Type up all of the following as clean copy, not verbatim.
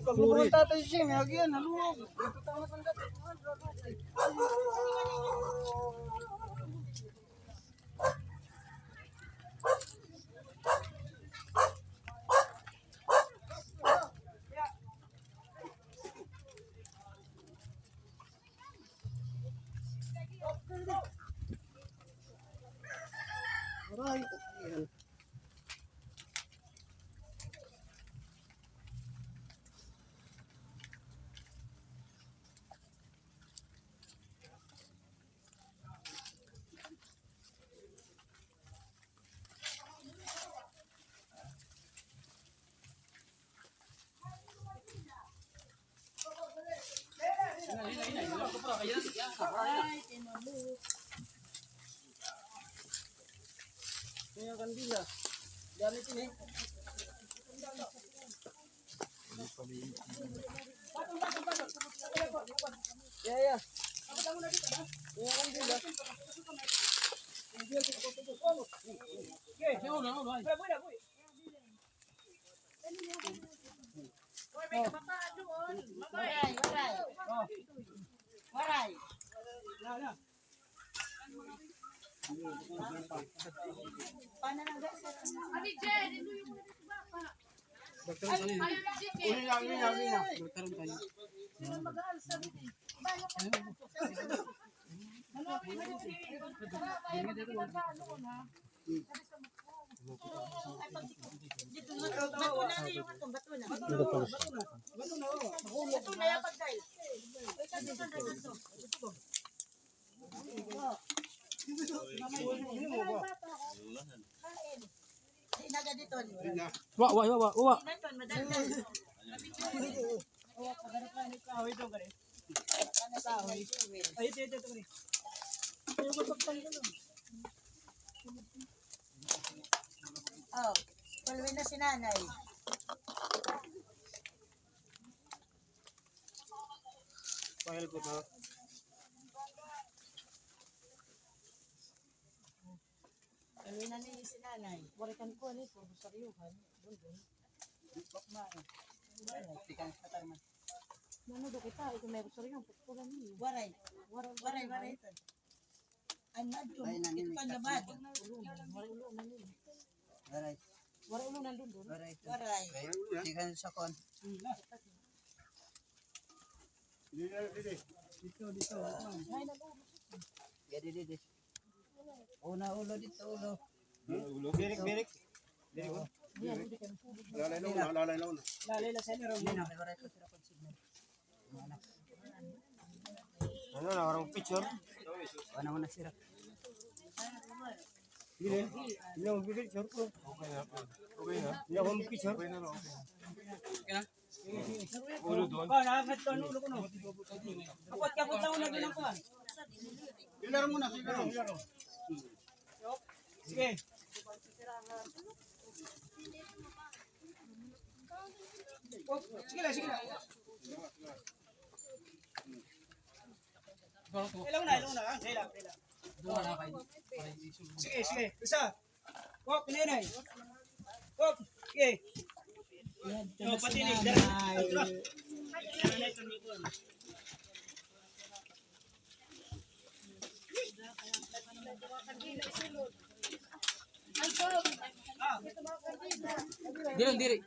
Kalau tatay sing agian haluog. Aray, yan. Ini kandila. Gamit ini. Ya ya. Ini kandila. Waray. Wa. Oh, puluhin na si nanay. Pahil ko na. Puluhin na ni si nanay. Warikan ko ni puro saryuhan. Doon. Bakma. Tikan sa tarman. Nano do kita ito may saryuhan putulan ni. Waray ito. Ano do? Ito panlabad. Waray ulo na ni. Waray ulo na doon. Waray. Tikan sa kon. Dito. Dito. Una ulo dito ulo. Birik. Lalay na sa nero. Ano na orang picture? Ano na sira? Ini mau picture ko. Okay na. Ini mau picture. Okay na. Ulo doon. Nakakit ko ulo ko no. Kapot lang na bilang ko. Ilaro muna, ilaro. Sige. Sige lang. Ilaw na. Sige lang. Sige. Isa. Wop, pinenay. Wop, sige. No, patinig. Diri.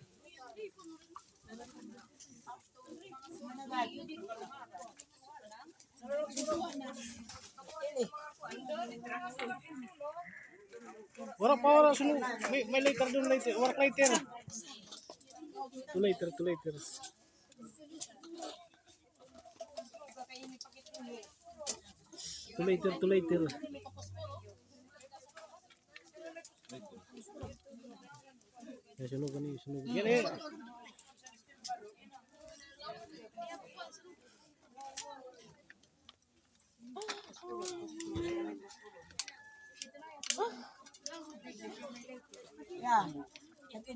Wala sunu may later doon later. Work later. To later. To later. Ya sunog. Yan. Ya, ito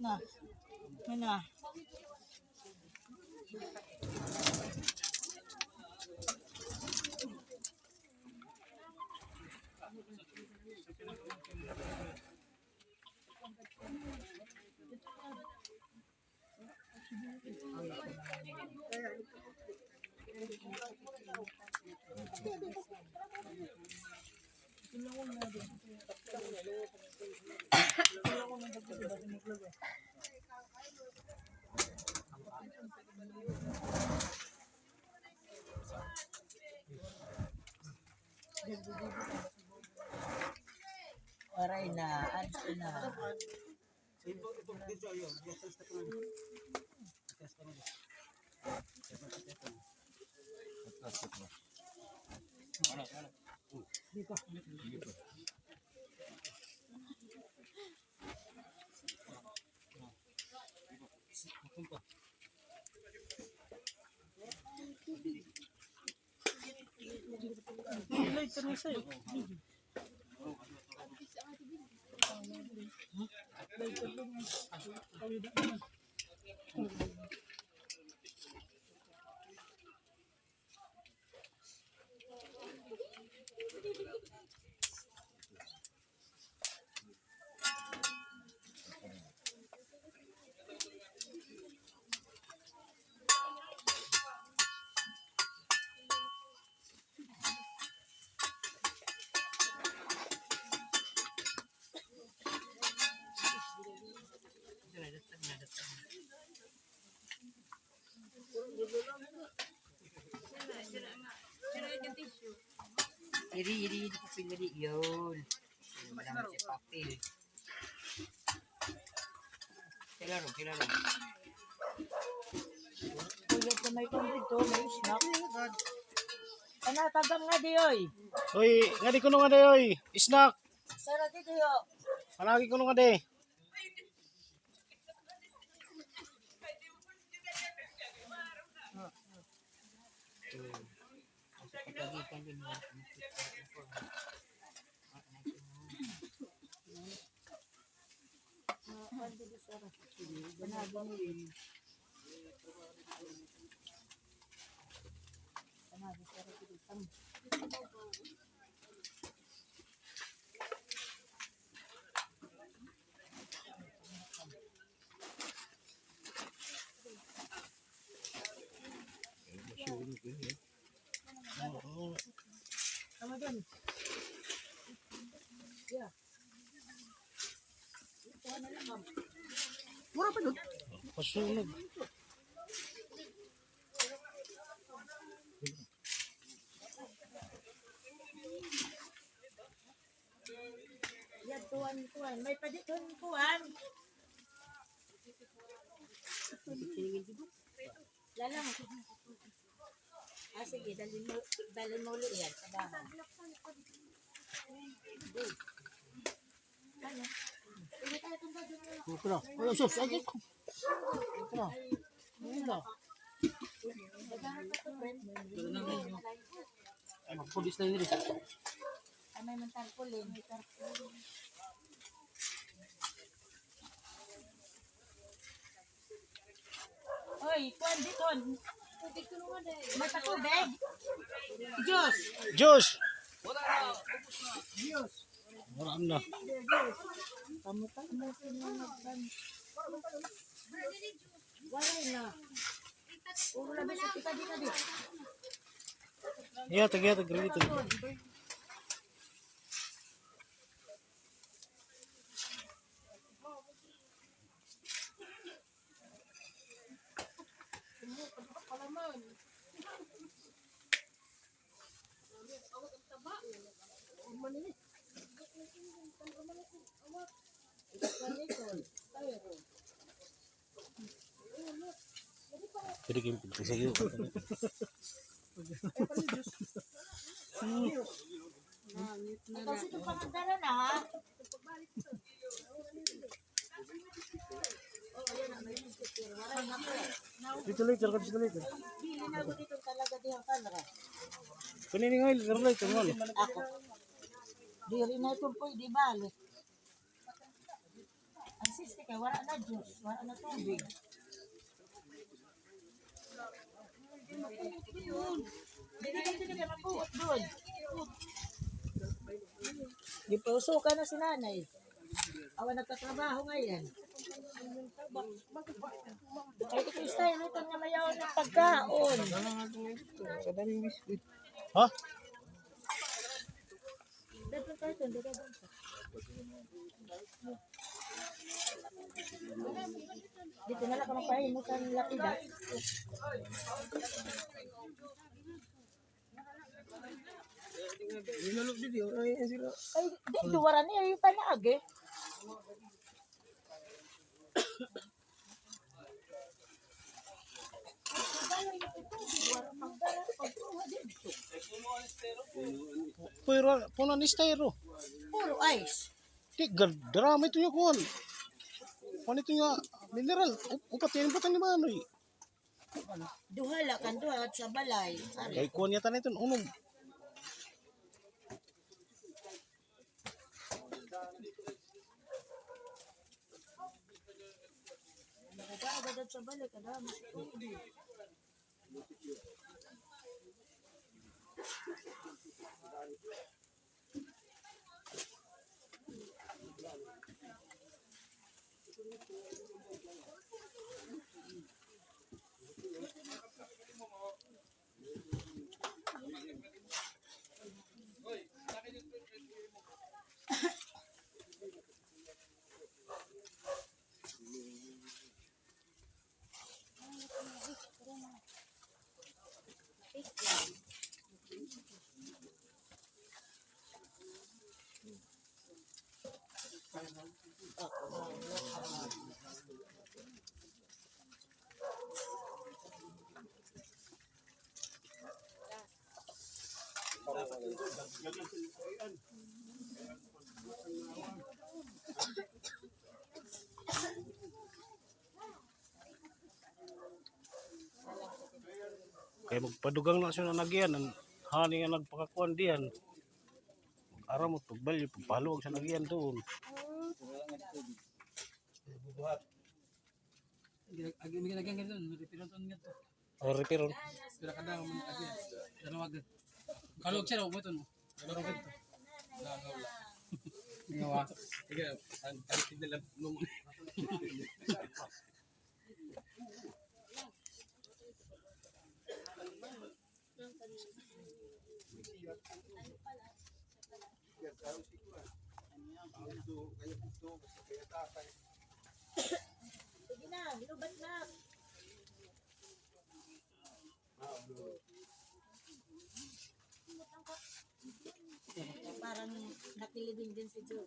na. Aray na, ads na. Ito na sa'yo. Iri papel dali yun. Malamit si papel. Kilaro. Kuya ko may kondit to, may snack. Ano, tagam nga di oy. Oy, ngadi kuno nga de oy. Snack. Sarap dito yo. Palagi kuno nga de. Pagitan din mo. Tama dun. Yeah. Mura pa dun. Pasunog. Yan, tuwan. May padikon tuwan. Lalang. Sige, dalhin mo ulit yan sa bahay. Ano? Hindi tayo tumba doon. Ito na. Ay, sus. Ay, ito. Ito na. Ay, magpulis na yun rin. Ay, may mantarpulin. Oy, kuwan dito. May patubig. Diyos. Diyos! Wala na. Wala na. Puro labas ito kadi. Iya, tag dito. Jadi game pintu saya yuk. Kasi ito pangandala na ha. Dito later, dito later. Bili na ako dito talaga di ang kamera. Kanini nga later later nga. Ako. Di rin na itong po, di balik. Ang siste kay wala na juice, wala na tubig. Dili, mapuot doon. Di pa usukan na si nanay. Awan nagtatrabaho ngayon. Ay, ito yung style nito nga mayaw ng pagkaon. Kadaming biskuit. Ha? Dapat tayo doon, dapat. Dito na lang ka mapahimutan ng lapida. Linalog din yun. Ay, sila. Ay, di, duwaran niya yung panaag eh. Pero puno ni styro. Puro ice. Di drama itu nya kuan. Kuan itu nya mineral. Upat yan bukan ni manoy. Duhala kan duha at sa balay. Ari. Kay kuan yata nito unom. Nagdadad sa balay kada mas. Kay magpadugang na siya na nagyan. Hani nga nagpakakuan diyan. Ara mo tugbal yung pagpaluwag sa nagyan doon. Agi may ginagyan ganito. Repiron to nga to. O repiron. Pila kada mo agi. Dalawag. Kalog siya mo to no. Dalawag to. Dalawag. Ngawa. Sige, ang palitin nila nung Sige na, lubat na. Parang nakilibing din si Joe.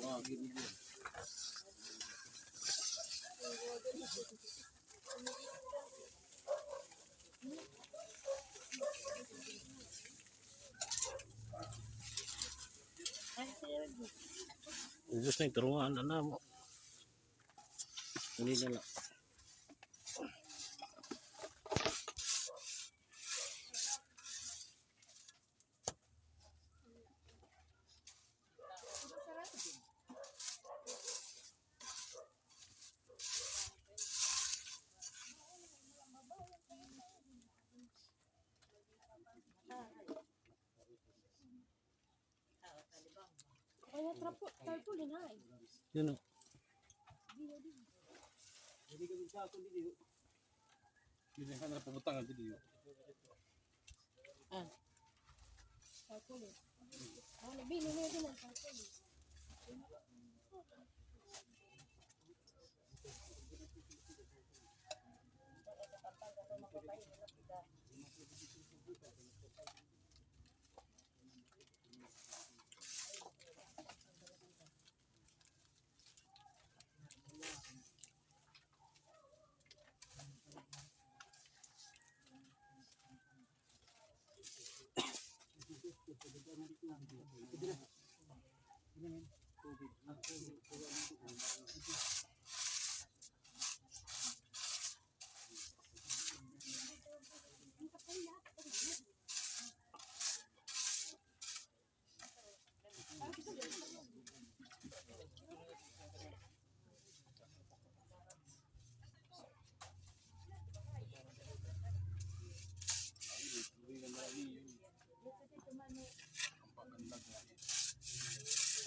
no, agi mo. Ubus na yung turungan na mo. Hindi na lang. Kaya trapo, tarpo din ha. Yun o. Hindi ka na pumutang ang video. Tarpo din. Ah, nabili na din ang tarpo din.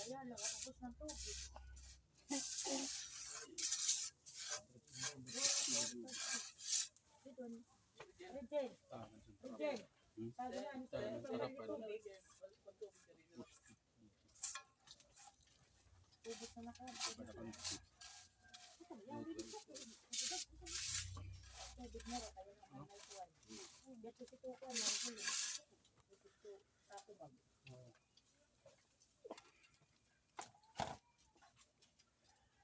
Ayan, nakatapos ng tubig. Regel, Regel. Sabi na, ano sa tubig? Tubig na naka. Tubig na rin, kaya naman may kuwan. Dito si Tukan, nahuli. Dito sa tubag.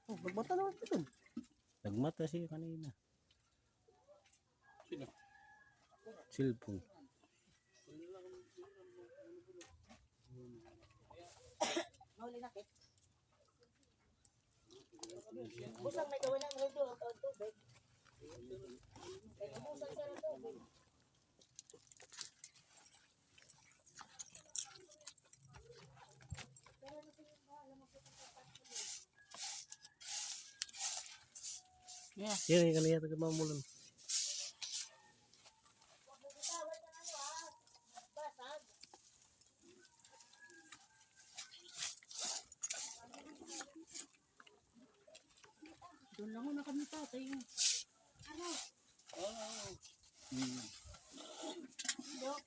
Oh, magbata naman ito. Nagmata siya kanina. Sino? Cellphone. Mahuli na, Kit. Busang may gawin ng radio at ang tubig. Kaya busang siya ng tubig. Yeah. Yan yung kanina tagamamulan. Doon lang muna kami tatay. Ano? Dok.